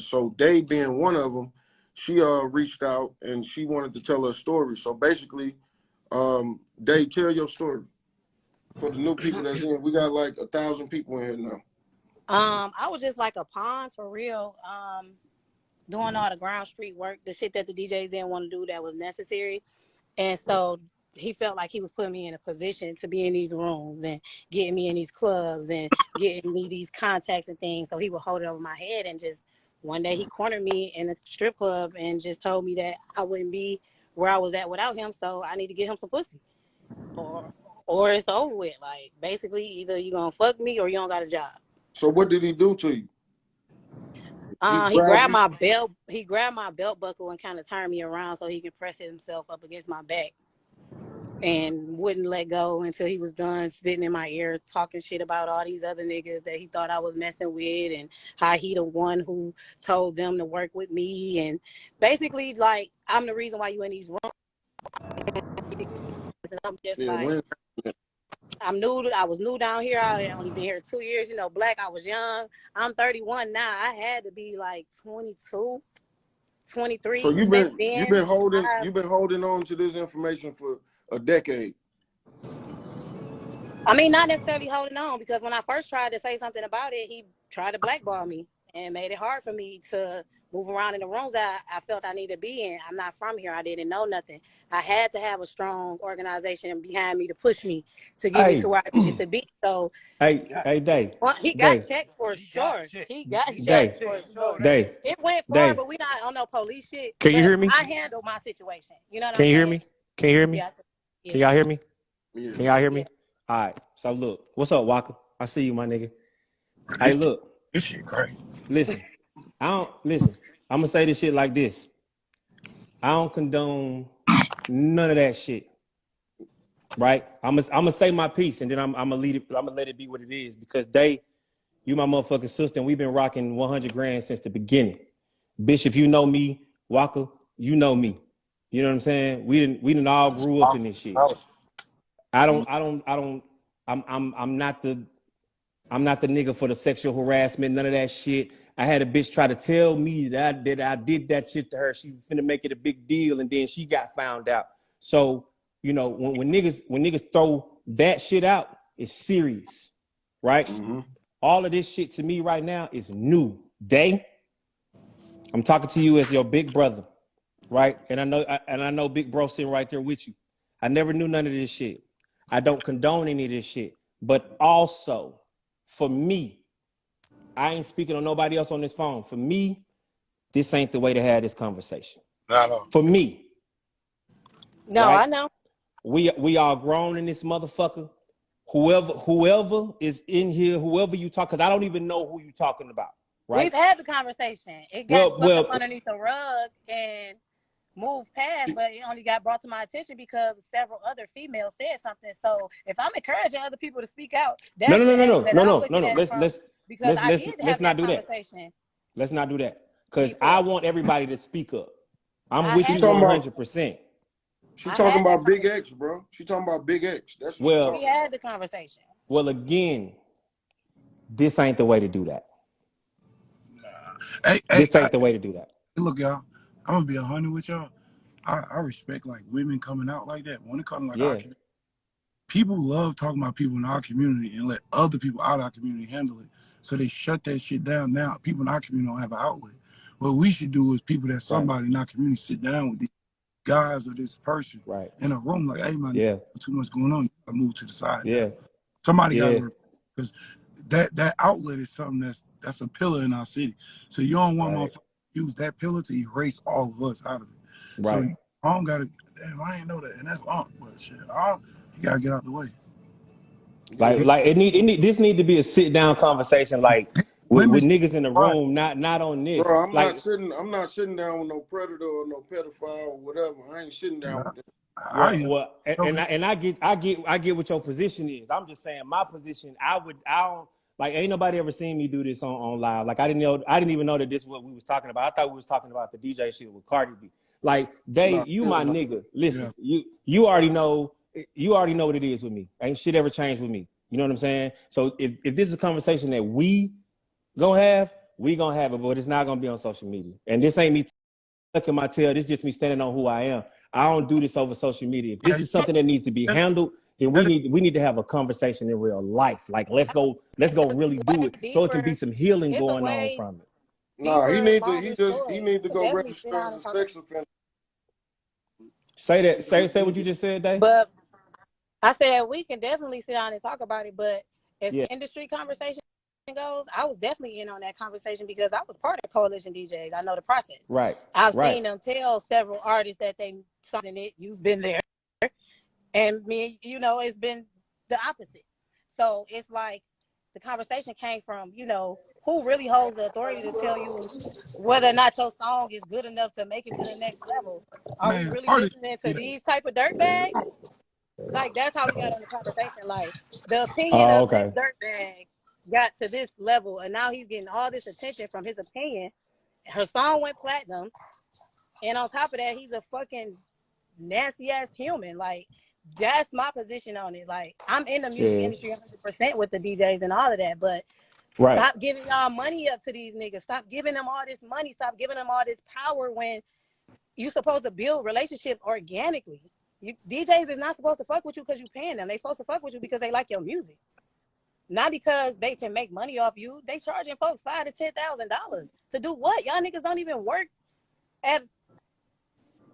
So Day being one of them, she reached out and she wanted to tell her story. So basically, Day, tell your story for the new people that's in. We got like 1,000 people in here now. I was just like a pawn for real. Doing all the ground street work, the shit that the DJs didn't want to do that was necessary. And so he felt like he was putting me in a position to be in these rooms and getting me in these clubs and getting me these contacts and things. So he would hold it over my head, and just one day he cornered me in a strip club and just told me that I wouldn't be where I was at without him. So I need to get him some pussy, or it's over with. Like basically, either you gonna fuck me or you don't got a job. So what did he do to you? He grabbed my belt. He grabbed my belt buckle and kind of turned me around so he could press himself up against my back, and wouldn't let go until he was done spitting in my ear, talking shit about all these other niggas that he thought I was messing with, and how he the one who told them to work with me, and basically like I'm the reason why you in these rooms. I'm just like. I was new down here. I had only been here 2 years. You know, black. I was young. I'm 31 now. I had to be like 22, 23. So you've been holding on to this information for a decade. I mean, not necessarily holding on, because when I first tried to say something about it, he tried to blackball me and made it hard for me to move around in the rooms that I felt I needed to be in. I'm not from here. I didn't know nothing. I had to have a strong organization behind me to push me to get me to where I needed to be. So, Day. Well, he got checked for sure. He got checked for sure. It went far, but we not on no police shit. Can you hear me? I handled my situation. You know what I'm saying? Can you hear me? Yeah. Can y'all hear me? Yeah. Can y'all hear me? All right. So look, what's up, Waka? I see you, my nigga. Hey, look. This shit crazy. Listen. I'm gonna say this shit like this. I don't condone none of that shit. Right? I'm gonna say my piece, and then I'm gonna lead it. I'm gonna let it be what it is, because you my motherfucking sister, and we've been rocking 100 grand since the beginning. Bishop, you know me. Waka, you know me. You know what I'm saying? We didn't all grew up in this shit. I'm not the nigga for the sexual harassment, none of that shit. I had a bitch try to tell me that I did that shit to her. She was finna make it a big deal, and then she got found out. So, you know, when niggas throw that shit out, it's serious, right? Mm-hmm. All of this shit to me right now is new. Day, I'm talking to you as your big brother, right? And I know big bro sitting right there with you. I never knew none of this shit. I don't condone any of this shit. But also, for me, I ain't speaking on nobody else on this phone. For me, this ain't the way to have this conversation. No. For me. No, right? I know. We all grown in this motherfucker. Whoever is in here, whoever you talk, because I don't even know who you talking about. Right? We've had the conversation. It got swept up underneath the rug and moved past, but it only got brought to my attention because several other females said something. So if I'm encouraging other people to speak out, no. Let's not do that. Let's not do that, because I want everybody to speak up. I'm with you 100%. She talking about Big X, bro. She talking about Big X. That's what we had the conversation. Well, again, this ain't the way to do that. This ain't the way to do that. Look, y'all, I'm gonna be 100 with y'all. I respect like women coming out like that. When it comes like our community, people love talking about people in our community and let other people out of our community handle it. So they shut that shit down. Now people in our community don't have an outlet. What we should do is people that somebody in our community sit down with these guys or this person in a room like, hey man, too much going on. You gotta move to the side. Now. Somebody gotta, because that outlet is something that's a pillar in our city. So you don't want to use that pillar to erase all of us out of it. Right. So I don't gotta. Damn, I ain't know that, and that's wrong. But shit, you gotta get out the way. Like this need to be a sit down conversation, like with niggas in the room, not on this. Bro, I'm not sitting down with no predator or no pedophile or whatever. I ain't sitting down with that. I get what your position is. I'm just saying my position. I don't like. Ain't nobody ever seen me do this on live. Like I didn't even know that this is what we was talking about. I thought we was talking about the DJ shit with Cardi B. Like Dave, you my nigga. Listen, you already know. You already know what it is with me. Ain't shit ever changed with me. You know what I'm saying? So if this is a conversation that we gonna have, We gonna have it, but it's not gonna be on social media. And this ain't me tucking my tail. This is just me standing on who I am. I don't do this over social media. If Yeah, this is something that needs to be handled, then we need to have a conversation in real life. Like let's go really do it so it can be some healing It's a going on way from it. Nah, deeper, he longer story. need We to could go definitely sit register down as a and talk about sex offender. Say that. Say what you just said, Dave. But I said we can definitely sit down and talk about it. But as Yeah. industry conversation goes, I was definitely in on that conversation because I was part of Coalition DJs. I know the process. Right. I've Right. seen them tell several artists that they something it. You've been there, and me, it's been the opposite. So it's like the conversation came from, who really holds the authority to tell you whether or not your song is good enough to make it to the next level. Are we man, really artists, listening to these type of dirtbags? Like, that's how we got on the conversation. Like, the opinion Oh, of this okay. dirtbag got to this level, and now he's getting all this attention from his opinion. Her song went platinum, and on top of that, he's a fucking nasty ass human. Like, that's my position on it. Like, I'm in the music industry 100% with the DJs and all of that, but stop giving y'all money up to these niggas. Stop giving them all this money. Stop giving them all this power when you're supposed to build relationships organically. DJs is not supposed to fuck with you because you paying them. They supposed to fuck with you because they like your music, not because they can make money off you. They charging folks $5,000 to $10,000 to do what? Y'all niggas don't even work at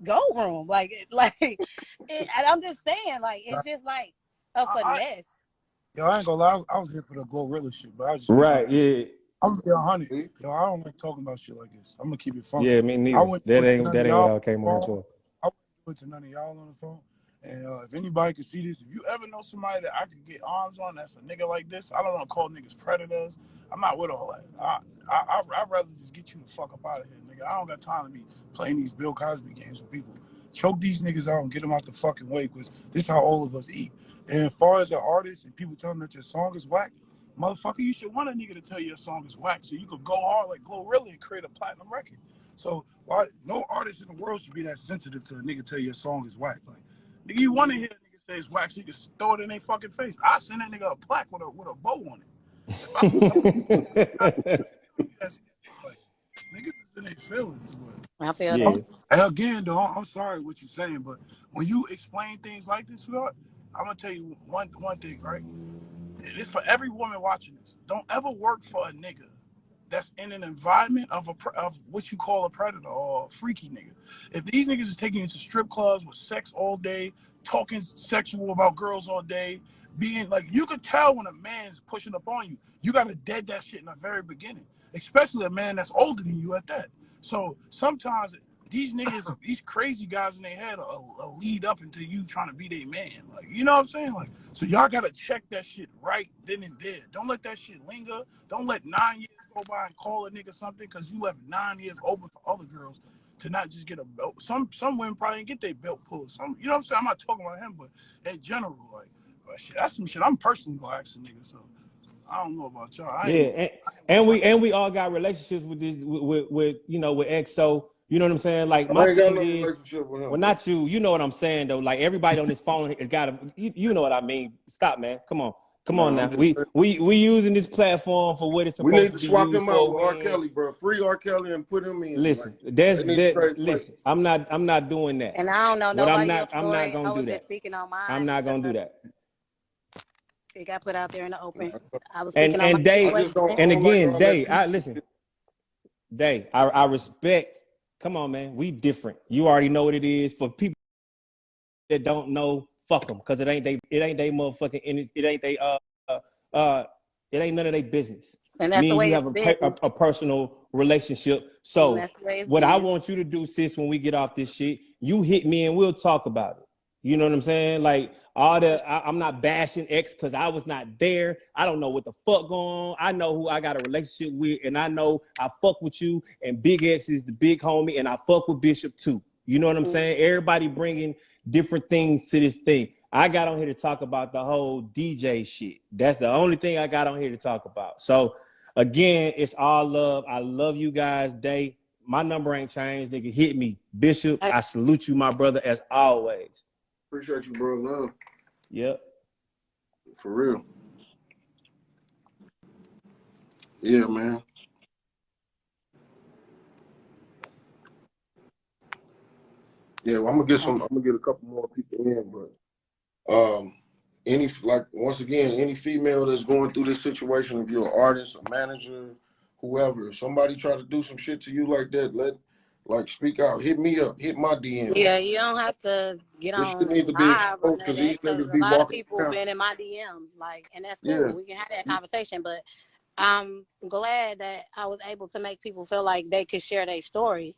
Go Room. And I'm just saying, like, it's just like a finesse. I ain't gonna lie, I was here for the Glorilla shit, but I just Right. Yeah. I'm gonna be 100. Yo, I don't like talking about shit like this. I'm gonna keep it funky. Yeah. Me neither. I wouldn't That do it to ain't none of what y'all I came on for. I wouldn't do it to none of y'all on the phone. And if anybody can see this, if you ever know somebody that I could get arms on that's a nigga like this, I don't want to call niggas predators. I'm not with all that. I'd rather just get you the fuck up out of here, nigga. I don't got time to be playing these Bill Cosby games with people. Choke these niggas out and get them out the fucking way, because this is how all of us eat. And as far as the artists and people telling that your song is whack, motherfucker, you should want a nigga to tell you your song is whack so you could go hard like Glorilla and create a platinum record. So why no artist in the world should be that sensitive to a nigga tell you your song is whack? Like, nigga, you want to hear a nigga say it's whack so you can throw it in their fucking face. I send that nigga a plaque with a bow on it. If like, niggas is in their feelings, but I feel that. again, though, I'm sorry what you're saying, but when you explain things like this, I'm gonna tell you one thing, right? It's for every woman watching this. Don't ever work for a nigga that's in an environment of what you call a predator or a freaky nigga. If these niggas is taking you to strip clubs with sex all day, talking sexual about girls all day, being like, you could tell when a man's pushing up on you. You gotta dead that shit in the very beginning, especially a man that's older than you at that. So sometimes these niggas, these crazy guys in their head are lead up into you trying to be their man. Like, you know what I'm saying? Like, so y'all gotta check that shit right then and there. Don't let that shit linger. Don't let 9 years go by and call a nigga something because you left 9 years open for other girls to not just get a belt. Some women probably didn't get their belt pulled. Some, you know what I'm saying? I'm not talking about him, but in general, like, shit, that's some shit I'm personally gonna ask a nigga. So I don't know about y'all. And we all got relationships with this with with EXO. You know what I'm saying? Like, my I ain't got thing no is, relationship with him. well, not you. You know what I'm saying though. Like, everybody on this phone has got to. You know what I mean? Stop, man. Come on now. We using this platform for what it's We supposed need to to be swap used him out for. with R. Kelly, bro. Free R. Kelly and put him in. Listen, Like, they need to trade listen. places. I'm not doing that. And I don't know What nobody else's I'm not story. I gonna do was just that. speaking on mine. I'm not gonna do that. It got put out there in the open. I was And speaking on my Day, I just don't, and like again, all that Day, PC listen, shit. Day, I respect. Come on, man. We different. You already know what it is. For people that don't know, fuck them, because it ain't they motherfucking, it ain't none of their business. And that's Me the and way you it's have been. a personal relationship. And So that's the way it's what I been. want you to do, sis, when we get off this shit, you hit me and we'll talk about it. You know what I'm saying? Like, I'm not bashing X because I was not there. I don't know what the fuck going on. I know who I got a relationship with, and I know I fuck with you, and Big X is the big homie, and I fuck with Bishop too. You know what I'm saying? Everybody bringing different things to this thing. I got on here to talk about the whole DJ shit. That's the only thing I got on here to talk about. So again, it's all love. I love you guys. Day, my number ain't changed. Nigga, hit me. Bishop, I salute you, my brother, as always. Appreciate you, bro. Love. Yep. For real. Yeah, man. Yeah, well, I'm gonna get a couple more people in, but any like once again, any female that's going through this situation, if you're an artist, a manager, whoever, if somebody try to do some shit to you like that, speak out, hit me up, hit my DM. Yeah, you don't have to get This shit on need to be live or exposed none of because that these because niggas a be lot of walking people around. been in my DM, like, and that's Yeah, cool. We can have that conversation, but I'm glad that I was able to make people feel like they could share their story